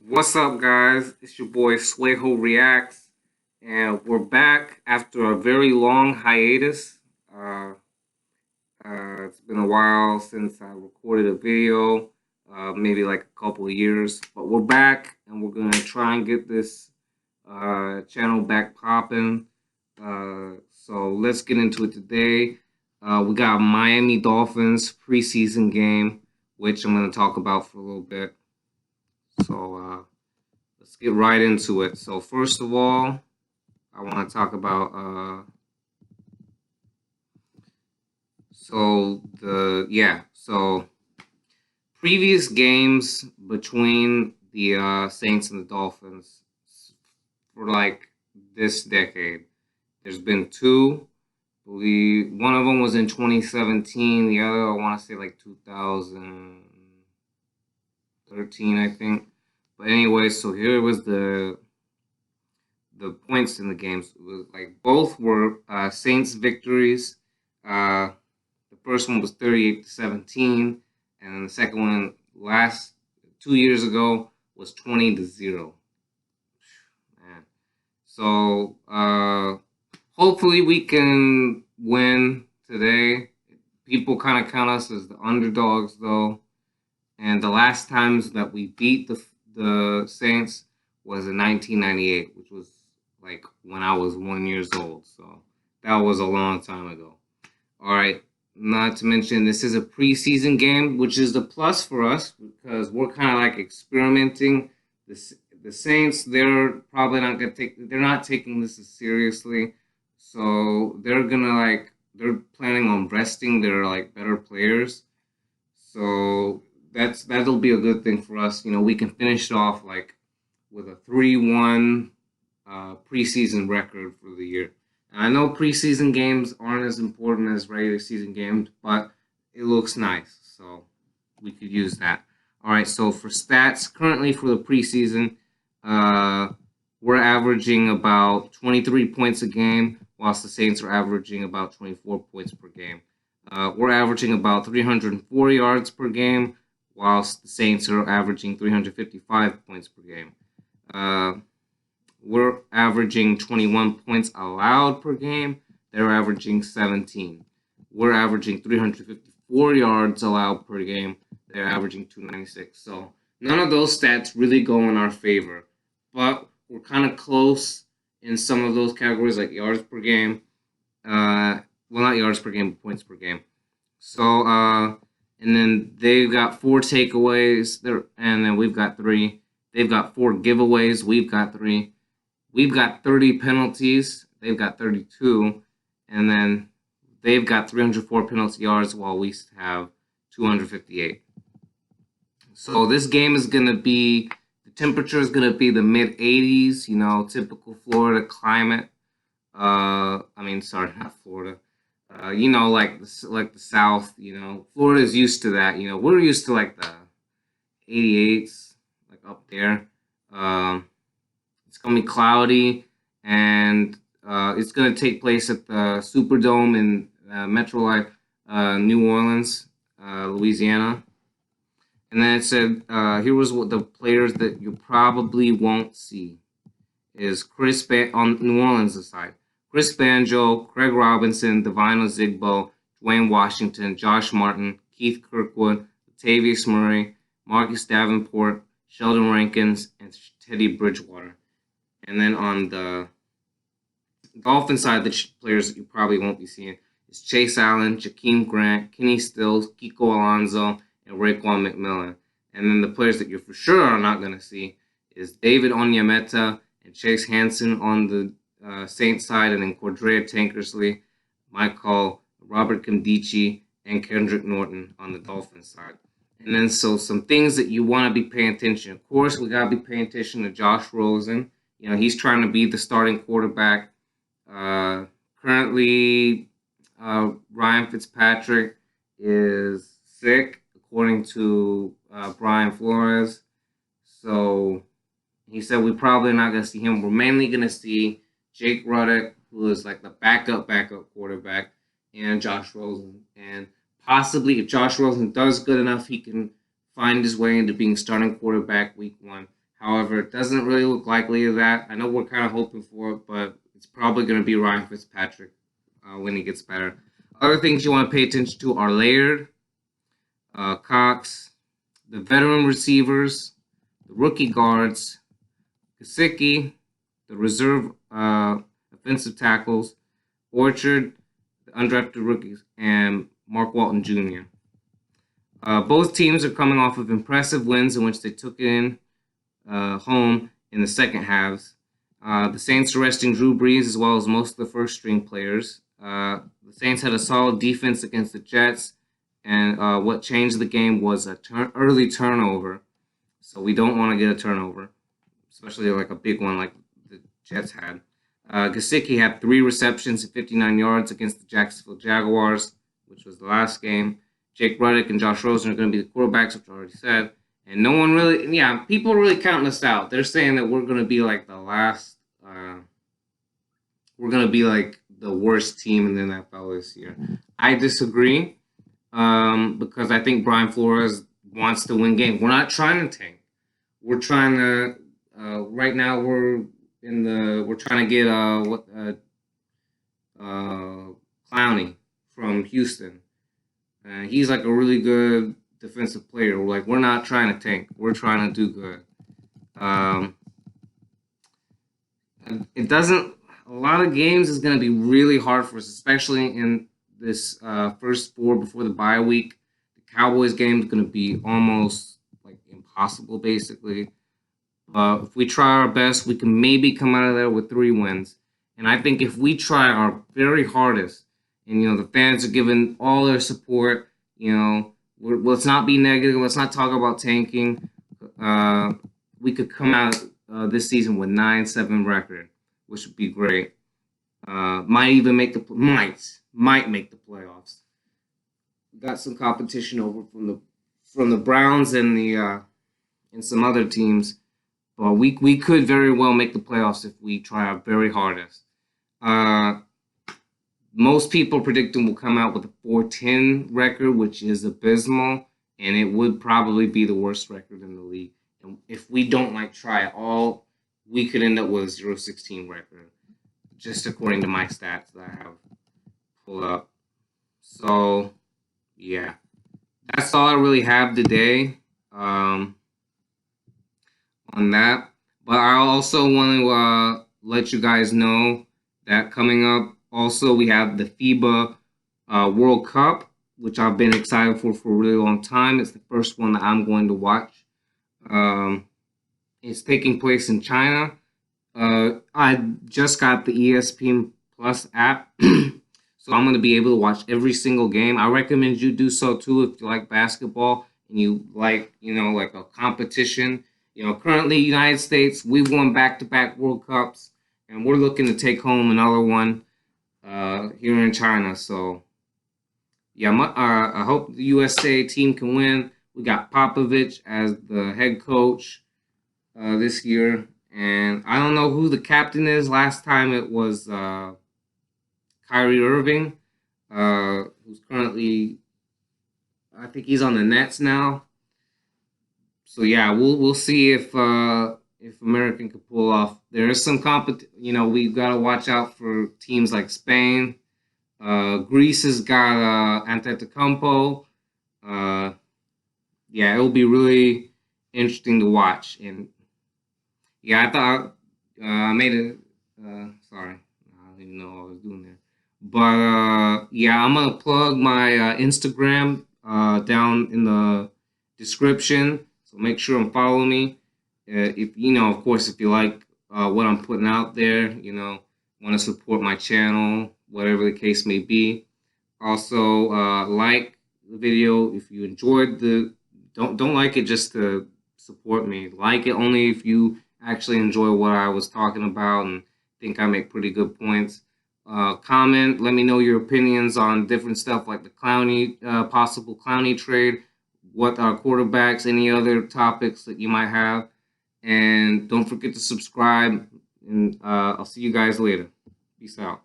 What's up, guys? It's your boy Suejo Reacts, and we're back after a very long hiatus. Uh, it's been a while since I recorded a video, maybe like a couple of years, but we're back and we're gonna try and get this channel back popping. So let's get into it today. We got Miami Dolphins preseason game, which I'm gonna talk about for a little bit. So let's get right into it. So first of all, I want to talk about so previous games between the Saints and the Dolphins for like this decade. There's been two. One of them was in 2017. The other, I want to say like 2013, I think. But anyway, so here was the points in the games. It was like both were Saints victories. The first one was 38-17, and then the second one last 2 years ago was 20-0. Man, so hopefully we can win today. People kind of count us as the underdogs, though, and the last times that we beat the Saints was in 1998, which was like when I was 1 years old. So that was a long time ago. All right. Not to mention, this is a preseason game, which is the plus for us because we're kind of like experimenting. The Saints, they're probably not gonna take. They're not taking this as seriously, so they're planning on resting their like better players. So that'll be a good thing for us. We can finish it off like with a 3-1 preseason record for the year. And I know preseason games aren't as important as regular season games, but it looks nice, so we could use that. All right, so for stats, currently for the preseason, we're averaging about 23 points a game, whilst the Saints are averaging about 24 points per game. We're averaging about 304 yards per game, whilst the Saints are averaging 355 points per game. We're averaging 21 points allowed per game. They're averaging 17. We're averaging 354 yards allowed per game. They're averaging 296. So none of those stats really go in our favor. But we're kind of close in some of those categories, like yards per game. Well, not yards per game, but points per game. So, and then they've got 4 takeaways, and then we've got 3. They've got 4 giveaways. We've got 3. We've got 30 penalties. They've got 32. And then they've got 304 penalty yards while we have 258. So this game is going to be, the temperature is going to be the mid-80s, typical Florida climate. Sorry, not Florida. Like the South, Florida's used to that. We're used to like the 88s, like up there. It's going to be cloudy, and it's going to take place at the Superdome in Metro New Orleans, Louisiana. And then it said, here was what the players that you probably won't see is on New Orleans' side. Chris Banjo, Craig Robinson, Divine Ozigbo, Dwayne Washington, Josh Martin, Keith Kirkwood, Latavius Murray, Marcus Davenport, Sheldon Rankins, and Teddy Bridgewater. And then on the Dolphin side, the players that you probably won't be seeing is Chase Allen, Jakeem Grant, Kenny Stills, Kiko Alonso, and Raekwon McMillan. And then the players that you for sure are not going to see is David Onyemata and Chase Hansen on the Saints side, and then Cordrea Tankersley, Michael, Robert Kimdichie, and Kendrick Norton on the Dolphins side. And then so some things that you want to be paying attention. Of course, we got to be paying attention to Josh Rosen. He's trying to be the starting quarterback. Currently, Ryan Fitzpatrick is sick, according to Brian Flores. So he said we're probably not going to see him. We're mainly going to see Jake Ruddock, who is like the backup quarterback, and Josh Rosen. And possibly, if Josh Rosen does good enough, he can find his way into being starting quarterback week 1. However, it doesn't really look likely of that. I know we're kind of hoping for it, but it's probably going to be Ryan Fitzpatrick when he gets better. Other things you want to pay attention to are Laird, Cox, the veteran receivers, the rookie guards, Gesicki, the reserve offensive tackles, Orchard, the undrafted rookies, and Mark Walton Jr. Both teams are coming off of impressive wins in which they took it in home in the second halves. The Saints are resting Drew Brees as well as most of the first-string players. The Saints had a solid defense against the Jets, and what changed the game was a early turnover. So we don't want to get a turnover, especially like a big one like the Jets had. Gesicki had 3 receptions and 59 yards against the Jacksonville Jaguars, which was the last game. Jake Ruddick and Josh Rosen are going to be the quarterbacks, which I already said. And no one really, people are really counting us out. They're saying that we're going to be like the last, we're going to be like the worst team in the NFL this year. I disagree because I think Brian Flores wants to win games. We're not trying to tank. We're trying to, right now we're trying to get Clowney from Houston. He's like a really good defensive player. We're not trying to tank. We're trying to do good. It doesn't. A lot of games is going to be really hard for us, especially in this first 4 before the bye week. The Cowboys game is going to be almost like impossible, basically. If we try our best, we can maybe come out of there with 3 wins. And I think if we try our very hardest, and the fans are giving all their support, let's not be negative. Let's not talk about tanking. We could come out this season with 9-7 record, which would be great. Might even make might make the playoffs. We got some competition over from the Browns and the and some other teams. But we could very well make the playoffs if we try our very hardest. Most people predicting we'll come out with a 4-10 record, which is abysmal, and it would probably be the worst record in the league. And if we don't try at all, we could end up with a 0-16 record, just according to my stats that I have pulled up. So, yeah, that's all I really have today on that. But I also want to let you guys know that coming up, also we have the FIBA World Cup, which I've been excited for a really long time. It's the first one that I'm going to watch. It's taking place in China. I just got the ESPN Plus app, so I'm going to be able to watch every single game. I recommend you do so too if you like basketball and you like, like a competition. Currently, United States, we've won back-to-back World Cups, and we're looking to take home another one here in China. So, yeah, I hope the USA team can win. We got Popovich as the head coach this year, and I don't know who the captain is. Last time it was Kyrie Irving, who's currently, I think he's on the Nets now. So yeah, we'll see if American can pull off. There is some we've got to watch out for teams like Spain. Greece has got Antetokounmpo. Yeah, it'll be really interesting to watch. And yeah, I thought I made it. Sorry, I don't even know what I was doing there. But yeah, I'm gonna plug my Instagram down in the description. So make sure and follow me. If of course, if you like what I'm putting out there, want to support my channel, whatever the case may be. Also, like the video if you enjoyed the. Don't like it just to support me. Like it only if you actually enjoy what I was talking about and think I make pretty good points. Comment. Let me know your opinions on different stuff like the possible Clowney trade. What are quarterbacks, any other topics that you might have. And don't forget to subscribe. And I'll see you guys later. Peace out.